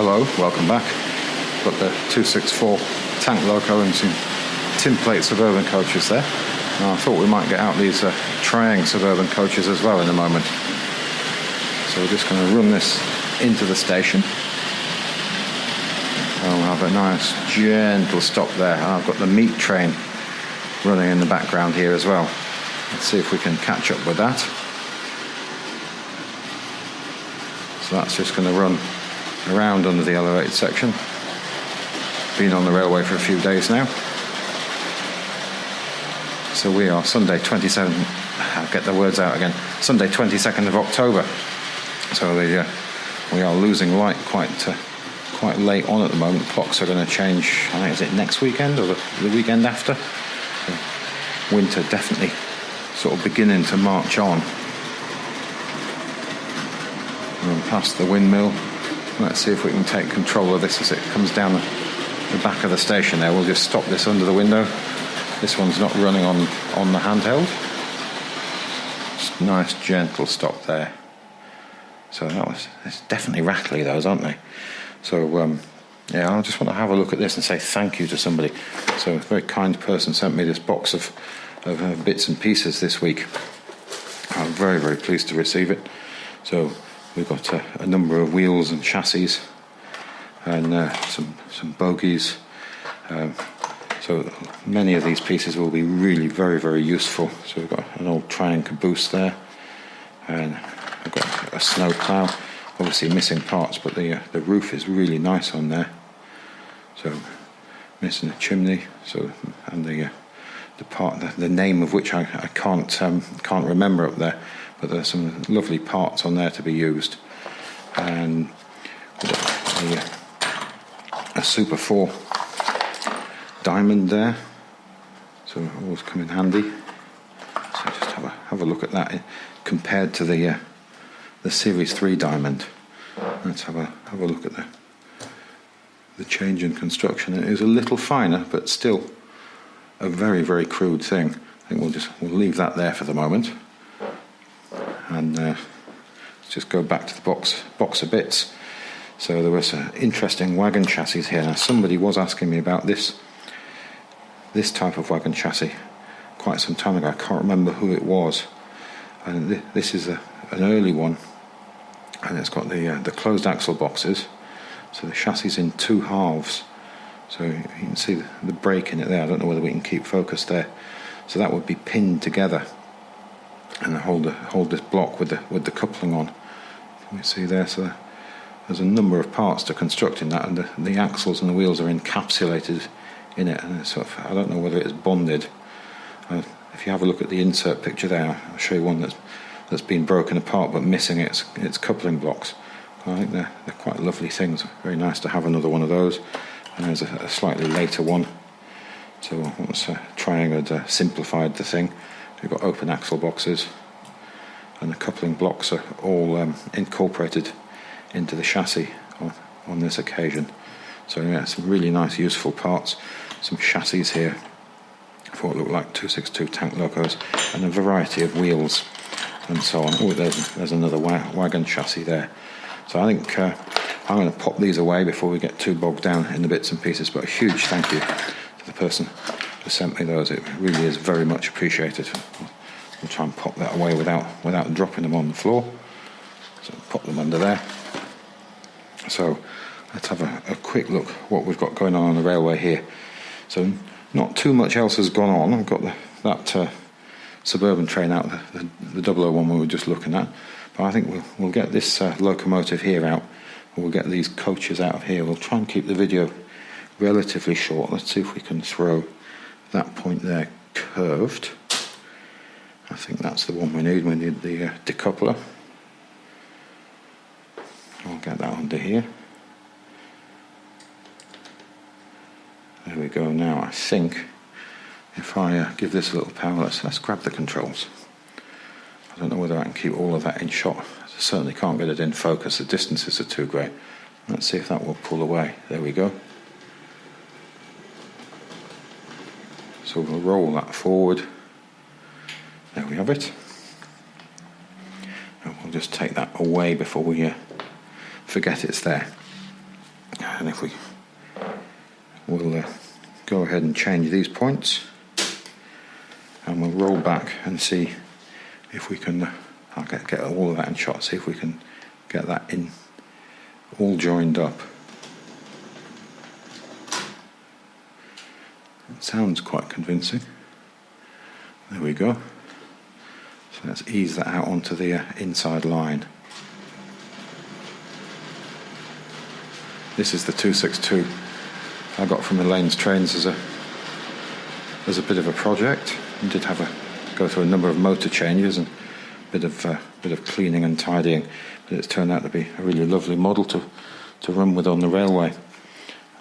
Hello, welcome back. Got the 264 Tank Loco and some tin plate Suburban coaches there. I thought we might get out these Triang Suburban coaches as well in a moment. So we're just going to run this into the station. And we'll have a nice gentle stop there. And I've got the meat train running in the background here as well. Let's see if we can catch up with that. So that's just going to run around under the elevated section. Been on the railway for a few days now. So we are Sunday 27th, I'll get the words out again, Sunday 22nd of October. So we are losing light quite late on at the moment. Clocks are going to change, I think, is it next weekend or the weekend after? So winter definitely sort of beginning to march on. Run past the windmill. Let's see if we can take control of this as it comes down the back of the station there. We'll just stop this under the window. This one's not running on the handheld. Just nice gentle stop there. So it's definitely rattly those, aren't they? So yeah, I just want to have a look at this and say thank you to somebody. So a very kind person sent me this box of bits and pieces this week. I'm very, very pleased to receive it. So we've got a number of wheels and chassis and some bogies. So many of these pieces will be really very, very useful. So we've got an old Triang caboose there, and I've got a snow plough. Obviously missing parts, but the roof is really nice on there. So missing a chimney. So and the part, the name of which I can't remember up there. But there's some lovely parts on there to be used, and a Super 4 diamond there, so it always come in handy. So just have a look at that compared to the Series 3 diamond. Let's have a look at the change in construction. It is a little finer, but still a very, very crude thing. I think we'll leave that there for the moment. And let's just go back to the box of bits. So there was an interesting wagon chassis here. Now somebody was asking me about this type of wagon chassis quite some time ago. I can't remember who it was. And this is an early one, and it's got the closed axle boxes. So the chassis is in two halves. So you can see the brake in it there. I don't know whether we can keep focus there. So that would be pinned together and hold this block with the coupling on. Can we see there? So there's a number of parts to constructing that, and the axles and the wheels are encapsulated in it, and it's I don't know whether it's bonded. If you have a look at the insert picture there, I'll show you one that's been broken apart but missing its coupling blocks. I think they're quite lovely things. Very nice to have another one of those. And there's a slightly later one. So once Triang had simplified the thing, we've got open axle boxes, and the coupling blocks are all incorporated into the chassis on this occasion. So yeah, some really nice useful parts. Some chassis here for what look like 262 Tank Locos, and a variety of wheels and so on. Oh, there's another wagon chassis there. So I think I'm going to pop these away before we get too bogged down in the bits and pieces, but a huge thank you to the person who sent me those. It really is very much appreciated. We'll try and pop that away without dropping them on the floor. So pop them under there. So let's have a quick look what we've got going on the railway here. So not too much else has gone on. I've got that Suburban train out, the 001 we were just looking at. But I think we'll get this locomotive here out. We'll get these coaches out of here. We'll try and keep the video relatively short. Let's see if we can throw that point there curved. I think that's the one we need. We need the decoupler. I'll get that under here. There we go. Now I think if I give this a little power, let's grab the controls. I don't know whether I can keep all of that in shot. I certainly can't get it in focus. The distances are too great. Let's see if that will pull away. There we go. So we'll roll that forward. There we have it. And we'll just take that away before we forget it's there. and if we'll go ahead and change these points, and we'll roll back and see if we can, I'll get all of that in shot, see if we can get that in all joined up. It sounds quite convincing. There we go. So let's ease that out onto the inside line. This is the 262 I got from Elaine's Trains as a bit of a project. I did go through a number of motor changes and a bit of cleaning and tidying, but it's turned out to be a really lovely model to run with on the railway.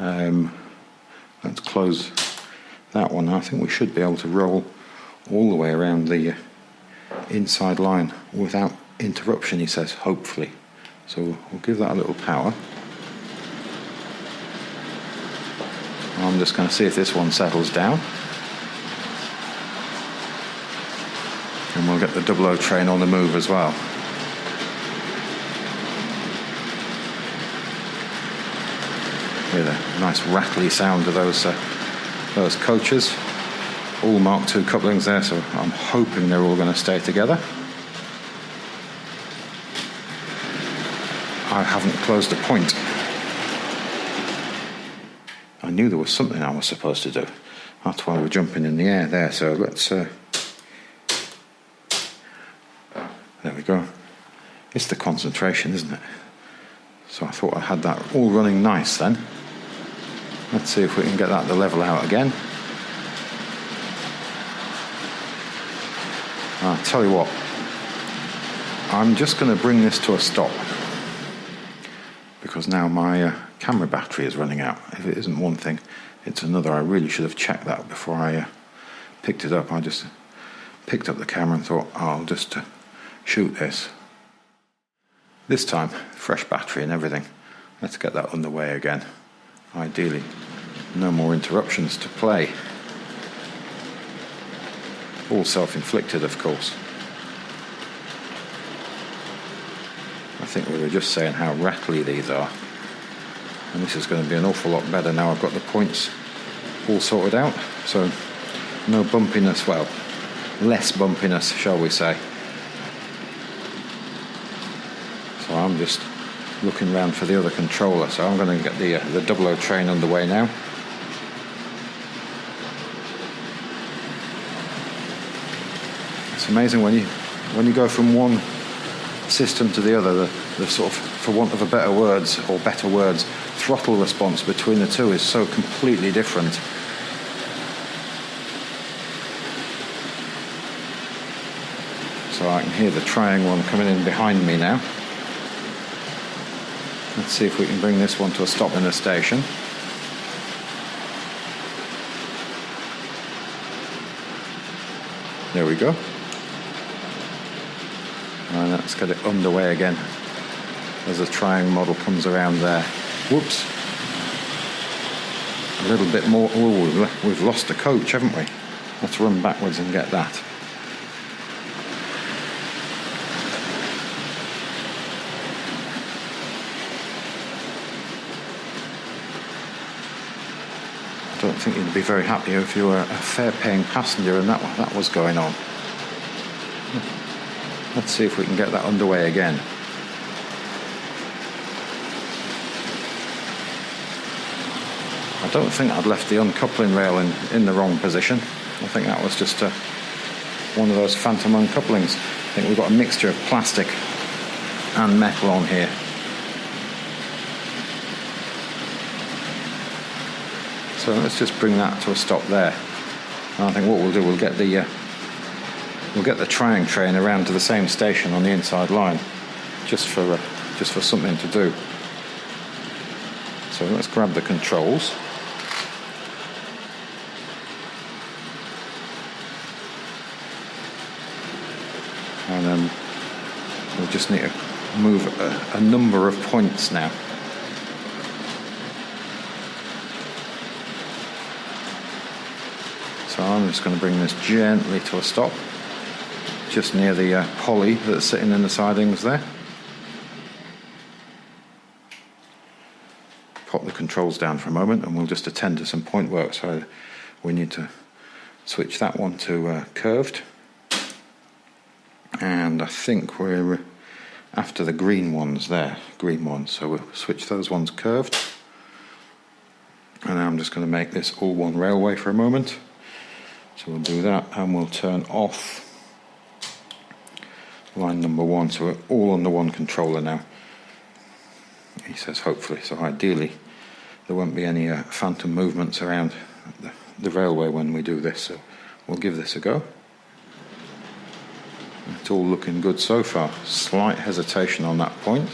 Let's close that one. I think we should be able to roll all the way around the inside line without interruption, he says, hopefully. So we'll give that a little power. I'm just going to see if this one settles down. And we'll get the Dublo train on the move as well. Hear the nice rattly sound of those coaches. All Mark II couplings there, so I'm hoping they're all going to stay together. I haven't closed a point. I knew there was something I was supposed to do. That's why we're jumping in the air there. So let's... there we go. It's the concentration, isn't it? So I thought I had that all running nice then. Let's see if we can get that to level out again. I'll tell you what. I'm just going to bring this to a stop, because now my camera battery is running out. If it isn't one thing, it's another. I really should have checked that before I picked it up. I just picked up the camera and thought, oh, I'll just shoot this. This time, fresh battery and everything. Let's get that underway again. Ideally, no more interruptions to play. All self-inflicted, of course. I think we were just saying how rattly these are. And this is going to be an awful lot better now I've got the points all sorted out. So, no bumpiness, well, less bumpiness, shall we say. So I'm just looking around for the other controller. So I'm going to get the Dublo train underway now. It's amazing when you go from one system to the other, the sort of, for want of better words, throttle response between the two is so completely different. So I can hear the trying one coming in behind me now. Let's see if we can bring this one to a stop in the station. There we go. And let's get it underway again as the trying model comes around there. Whoops. A little bit more. Oh, we've lost a coach, haven't we? Let's run backwards and get that. I don't think you'd be very happy if you were a fare-paying passenger and that was going on. Let's see if we can get that underway again. I don't think I'd left the uncoupling rail in the wrong position. I think that was just one of those phantom uncouplings. I think we've got a mixture of plastic and metal on here. So let's just bring that to a stop there. And I think what we'll do, we'll get the trying train around to the same station on the inside line, just for something to do. So let's grab the controls. And then we'll just need to move a number of points now. So I'm just going to bring this gently to a stop, just near the pulley that's sitting in the sidings there. Pop the control controls down for a moment and we'll just attend to some point work. So we need to switch that one to curved, and I think we're after the green ones there, so we'll switch those ones curved. And now I'm just going to make this all one railway for a moment. So we'll do that and we'll turn off line number 1, so we're all under one controller now. He says hopefully, so ideally there won't be any phantom movements around the railway when we do this, so we'll give this a go. It's all looking good so far. Slight hesitation on that point.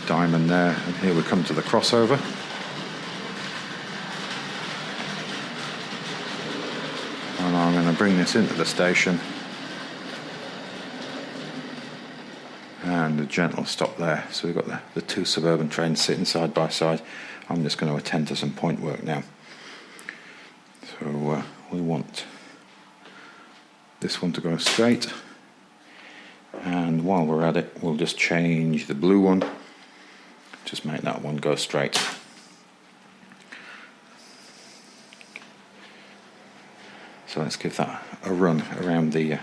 Diamond there, and here we come to the crossover. And I'm going to bring this into the station. And a gentle stop there. So we've got the two Suburban trains sitting side by side. I'm just going to attend to some point work now. So we want this one to go straight. And while we're at it, we'll just change the blue one. Just make that one go straight. So let's give that a run around the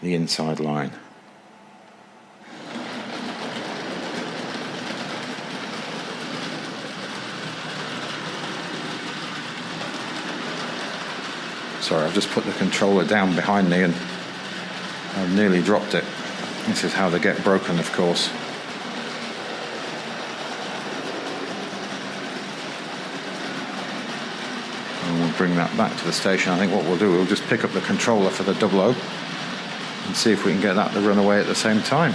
inside line. Sorry, I've just put the controller down behind me and I've nearly dropped it. This is how they get broken, of course. And we'll bring that back to the station. I think what we'll do, we'll just pick up the controller for the Dublo and see if we can get that to run away at the same time.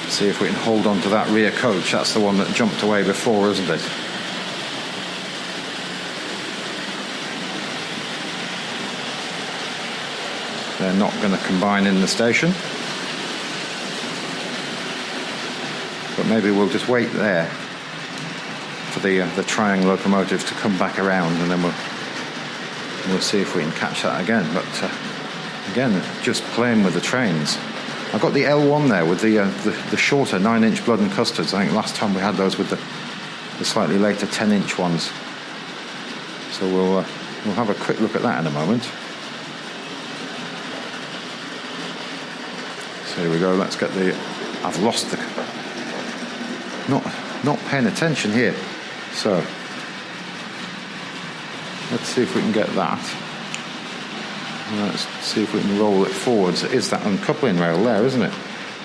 See if we can hold on to that rear coach. That's the one that jumped away before, isn't it? They're not going to combine in the station. But maybe we'll just wait there for the Triangle locomotive to come back around, and then we'll see if we can catch that again. But again, just playing with the trains. I've got the L1 there with the shorter 9-inch blood and custards. I think last time we had those with the slightly later 10-inch ones. So we'll have a quick look at that in a moment. So here we go. Let's get the. I've lost the. Not paying attention here. So let's see if we can get that. Let's see if we can roll it forwards. It is that uncoupling rail there, isn't it?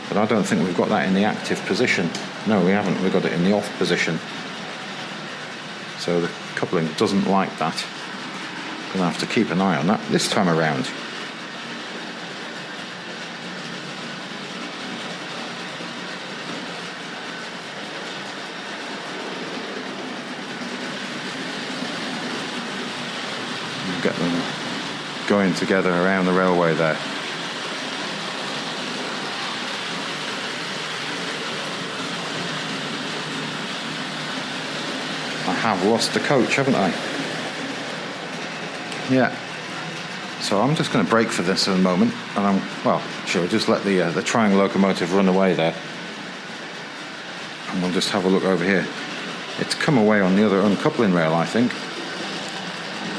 But I don't think we've got that in the active position. No, we haven't. We've got it in the off position. So the coupling doesn't like that. Gonna have to keep an eye on that this time around. Get them going together around the railway there. I have lost the coach, haven't I? Yeah. So I'm just going to brake for this in a moment, and sure, just let the Triangle locomotive run away there, and we'll just have a look over here. It's come away on the other uncoupling rail, I think.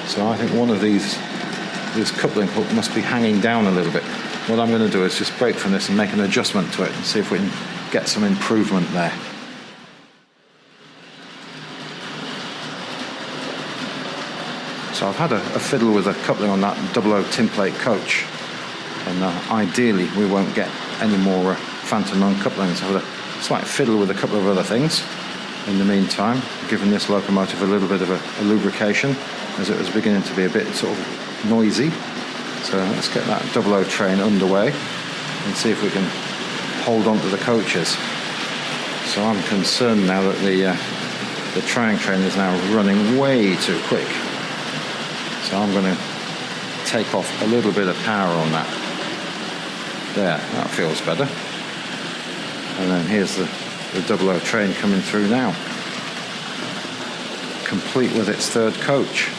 So I think one of this coupling hook must be hanging down a little bit. What I'm going to do is just brake from this and make an adjustment to it and see if we can get some improvement there. So I've had a fiddle with a coupling on that Dublo tinplate coach, and ideally we won't get any more phantom uncouplings. I've had a slight fiddle with a couple of other things in the meantime, giving this locomotive a little bit of a lubrication, as it was beginning to be a bit sort of noisy. So let's get that Dublo train underway and see if we can hold on to the coaches. So I'm concerned now that the Triangle train is now running way too quick. So I'm going to take off a little bit of power on that. There, that feels better. And then here's the Dublo train coming through now, complete with its third coach.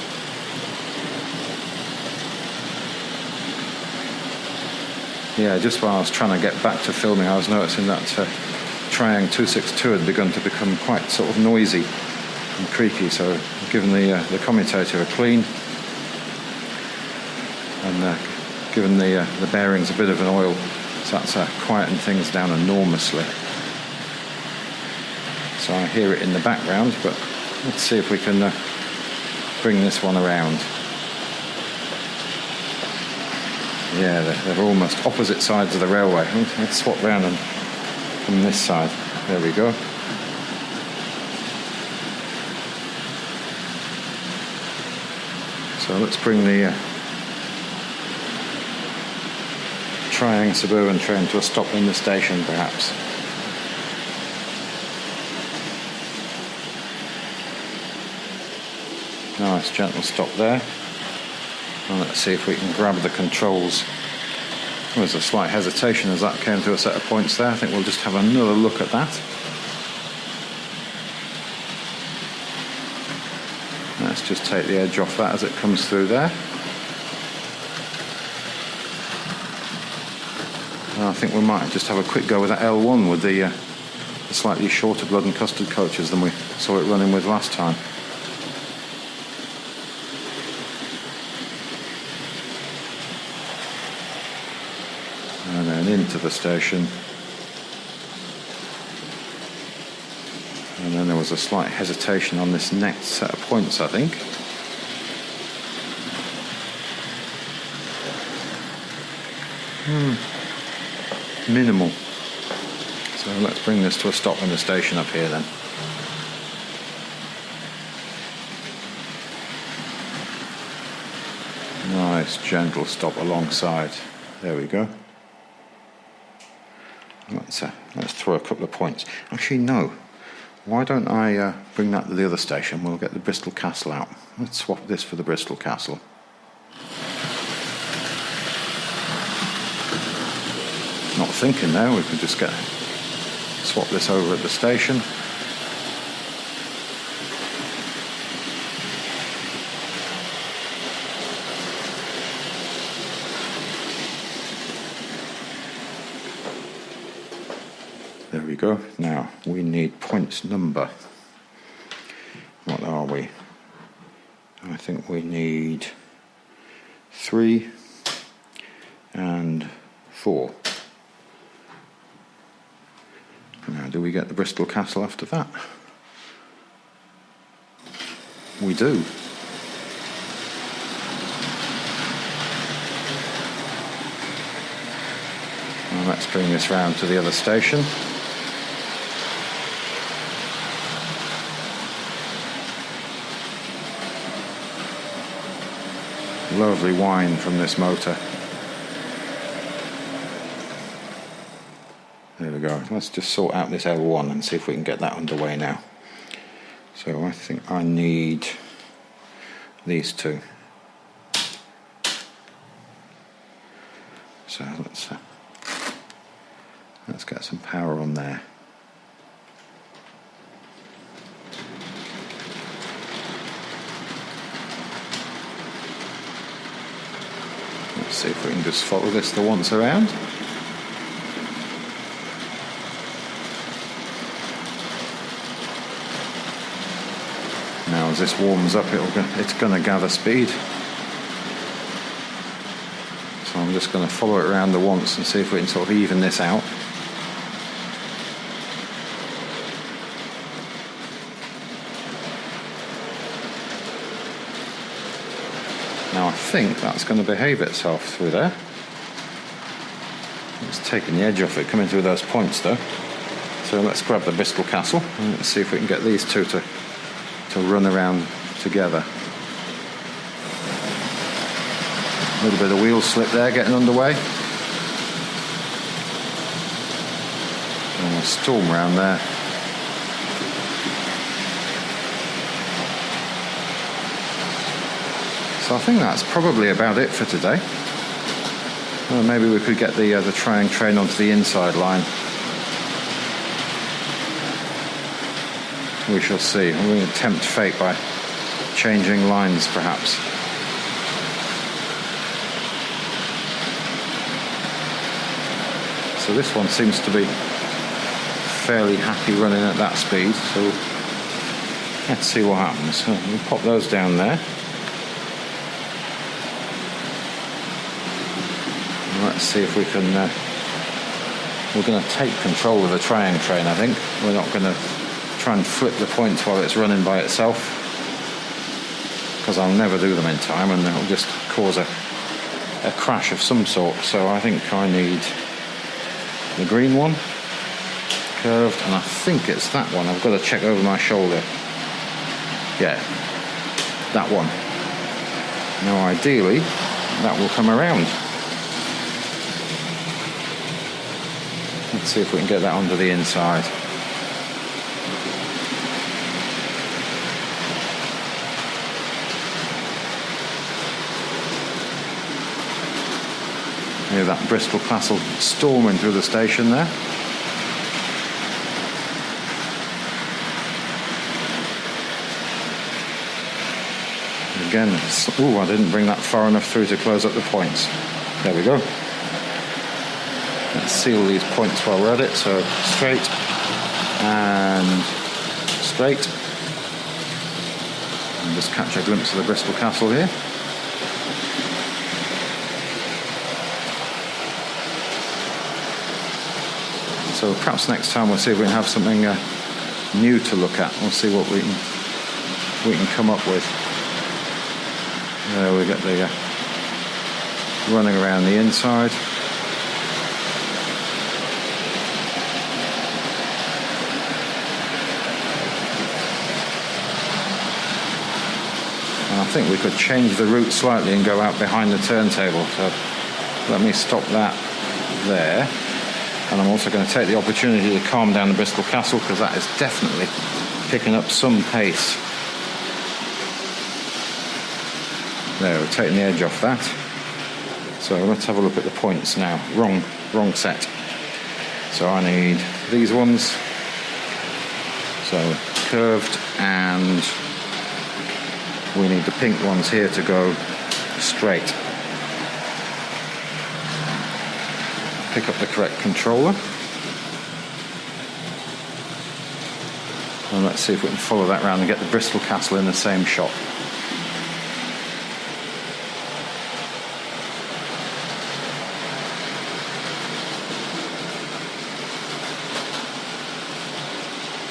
Yeah, just while I was trying to get back to filming, I was noticing that Triang 262 had begun to become quite sort of noisy and creaky, so I've given the commutator a clean and given the bearings a bit of an oil, so that's quietened things down enormously. So I hear it in the background, but let's see if we can bring this one around. Yeah, they're almost opposite sides of the railway. Let's swap round and from this side. There we go. So let's bring the Triang Suburban train to a stop in the station, perhaps. Nice gentle stop there. And let's see if we can grab the controls. There was a slight hesitation as that came to a set of points there. I think we'll just have another look at that. Let's just take the edge off that as it comes through there. And I think we might just have a quick go with that L1 with the slightly shorter blood and custard coaches than we saw it running with last time. And then into the station. And then there was a slight hesitation on this next set of points, I think. Minimal. So let's bring this to a stop in the station up here then. Nice gentle stop alongside. There we go. Let's throw a couple of points. Actually, no. Why don't I bring that to the other station? We'll get the Bristol Castle out. Let's swap this for the Bristol Castle. Not thinking there. We could just swap this over at the station. There we go. Now we need points number. What are we? I think we need 3 and 4. Now, do we get the Bristol Castle after that? We do. Now let's bring this round to the other station. Lovely whine from this motor. There we go. Let's just sort out this L1 and see if we can get that underway now. So I think I need these two. So let's get some power on there. Let's see if we can just follow this the once around. Now as this warms up, it's going to gather speed. So I'm just going to follow it around the once and see if we can sort of even this out. Now I think that's going to behave itself through there. It's taking the edge off it coming through those points though. So let's grab the Bristol Castle and let's see if we can get these two to run around together. A little bit of wheel slip there getting underway. And a storm around there. So I think that's probably about it for today. Well, maybe we could get the Triang train onto the inside line. We shall see. We're going to tempt fate by changing lines, perhaps. So this one seems to be fairly happy running at that speed. So let's see what happens. We'll pop those down there. And let's see if we can... we're going to take control of the trying train, I think. We're not going to try and flip the points while it's running by itself, because I'll never do them in time and it'll just cause a crash of some sort. So I think I need the green one, curved, and I think it's that one. I've got to check over my shoulder. Yeah, that one. Now ideally that will come around. Let's see if we can get that onto the inside. Hear that Bristol Castle storming through the station there. Again, I didn't bring that far enough through to close up the points. There we go. Let's seal these points while we're at it. So straight and straight. And just catch a glimpse of the Bristol Castle here. So perhaps next time we'll see if we can have something new to look at. We'll see what we can come up with. There we get the running around the inside. And I think we could change the route slightly and go out behind the turntable. So let me stop that there. And I'm also going to take the opportunity to calm down the Bristol Castle, because that is definitely picking up some pace. There, we're taking the edge off that. So let's have a look at the points now. Wrong set. So I need these ones. So curved, and we need the pink ones here to go straight. Pick up the correct controller, and let's see if we can follow that round and get the Bristol Castle in the same shot.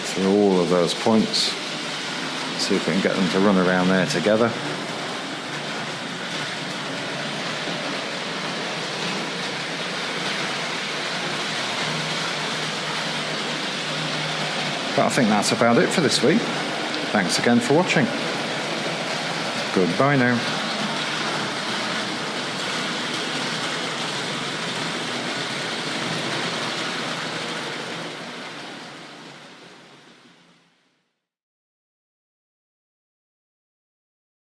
Through all of those points, see if we can get them to run around there together. But I think that's about it for this week. Thanks again for watching. Goodbye now.